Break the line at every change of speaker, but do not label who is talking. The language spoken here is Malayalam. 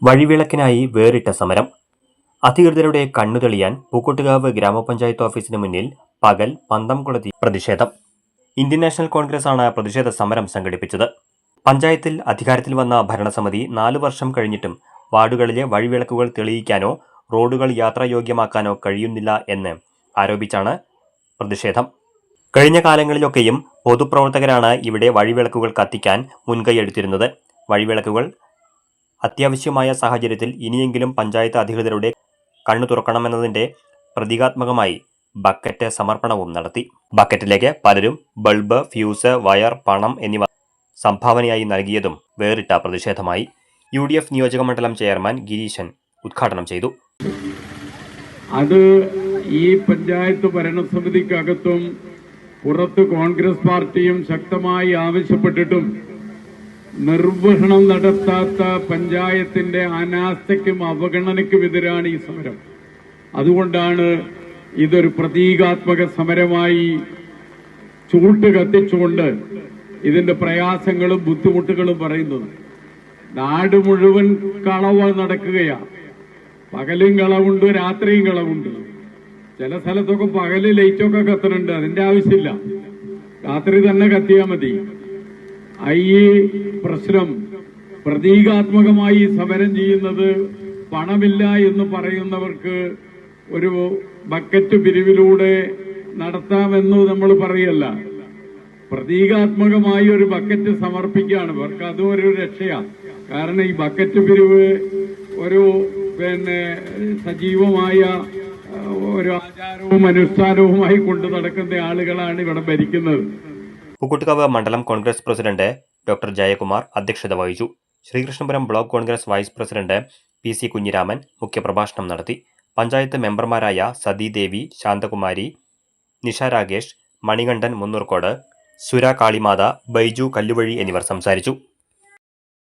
വഴിവിളക്കിനായി വേറിട്ട സമരം. അധികൃതരുടെ കണ്ണുതെളിയാൻ പൂക്കോട്ടുകാവ് ഗ്രാമപഞ്ചായത്ത് ഓഫീസിന് മുന്നിൽ പകൽ പന്തം കൊളുത്തി പ്രതിഷേധം. ഇന്ത്യൻ നാഷണൽ കോൺഗ്രസ് ആണ് പ്രതിഷേധ സമരം സംഘടിപ്പിച്ചത്. പഞ്ചായത്തിൽ അധികാരത്തിൽ വന്ന ഭരണസമിതി 4 വർഷം കഴിഞ്ഞിട്ടും വാർഡുകളിലെ വഴിവിളക്കുകൾ തെളിയിക്കാനോ റോഡുകൾ യാത്രായോഗ്യമാക്കാനോ കഴിയുന്നില്ല എന്ന് ആരോപിച്ചാണ് പ്രതിഷേധം. കഴിഞ്ഞ കാലങ്ങളിലൊക്കെയും പൊതുപ്രവർത്തകരാണ് ഇവിടെ വഴിവിളക്കുകൾ കത്തിക്കാൻ മുൻകൈയെടുത്തിരുന്നത്. വഴിവിളക്കുകൾ അത്യാവശ്യമായ സാഹചര്യത്തിൽ ഇനിയെങ്കിലും പഞ്ചായത്ത് അധികൃതരുടെ കണ്ണു തുറക്കണമെന്നതിന്റെ പ്രതീകാത്മകമായി ബക്കറ്റ് സമർപ്പണവും നടത്തി. ബക്കറ്റിലേക്ക് പലരും ബൾബ്, ഫ്യൂസ്, വയർ, പണം എന്നിവ സംഭാവനയായി നൽകിയതും വേറിട്ട പ്രതിഷേധമായി. UDF നിയോജകമണ്ഡലം ചെയർമാൻ ഗിരീശൻ ഉദ്ഘാടനം ചെയ്തു.
അത് ഈ പഞ്ചായത്ത് ഭരണസമിതിക്കകത്തും പുറത്ത് കോൺഗ്രസ് പാർട്ടിയും ശക്തമായി ആവശ്യപ്പെട്ടിട്ടും നിർവഹണം നടത്താത്ത പഞ്ചായത്തിന്റെ അനാസ്ഥയ്ക്കും അവഗണനയ്ക്കുമെതിരാണ് ഈ സമരം. അതുകൊണ്ടാണ് ഇതൊരു പ്രതീകാത്മക സമരമായി ചൂട്ട് കത്തിച്ചുകൊണ്ട് ഇതിന്റെ പ്രയാസങ്ങളും ബുദ്ധിമുട്ടുകളും പറയുന്നത്. നാട് മുഴുവൻ കളവ് നടക്കുകയാണ്. പകലും കളവുണ്ട്, രാത്രിയും കളവുണ്ട്. ചില സ്ഥലത്തൊക്കെ പകല് ലൈറ്റൊക്കെ കത്തുന്നുണ്ട്. അതിന്റെ ആവശ്യമില്ല, രാത്രി തന്നെ കത്തിയാൽ മതി. ഈ പ്രശ്നം പ്രതീകാത്മകമായി സമരം ചെയ്യുന്നത് പണമില്ല എന്ന് പറയുന്നവർക്ക് ഒരു ബക്കറ്റ് പിരിവിലൂടെ നടത്താമെന്ന് നമ്മൾ പറയല്ല. പ്രതീകാത്മകമായി ഒരു ബക്കറ്റ് സമർപ്പിക്കുകയാണ്. അവർക്ക് അതും ഒരു രക്ഷയാണ്. കാരണം ഈ ബക്കറ്റ് പിരിവ് ഒരു സജീവമായ ഒരു ആചാരവും അനുഷ്ഠാനവുമായി കൊണ്ടു നടക്കുന്ന ആളുകളാണ് ഇവിടെ ഭരിക്കുന്നത്.
പൂക്കോട്ടുകാവ് മണ്ഡലം കോൺഗ്രസ് പ്രസിഡന്റ് ഡോക്ടർ ജയകുമാർ അധ്യക്ഷത വഹിച്ചു. Sreekrishnapuram block Congress vice president PC Kunhiraman മുഖ്യപ്രഭാഷണം നടത്തി. പഞ്ചായത്ത് മെമ്പർമാരായ സതീദേവി, ശാന്തകുമാരി, നിഷ രാഗേഷ്, മണികണ്ഠൻ മുന്നൂർക്കോട്, സുര കാളിമാത, ബൈജു കല്ലുവഴി എന്നിവർ സംസാരിച്ചു.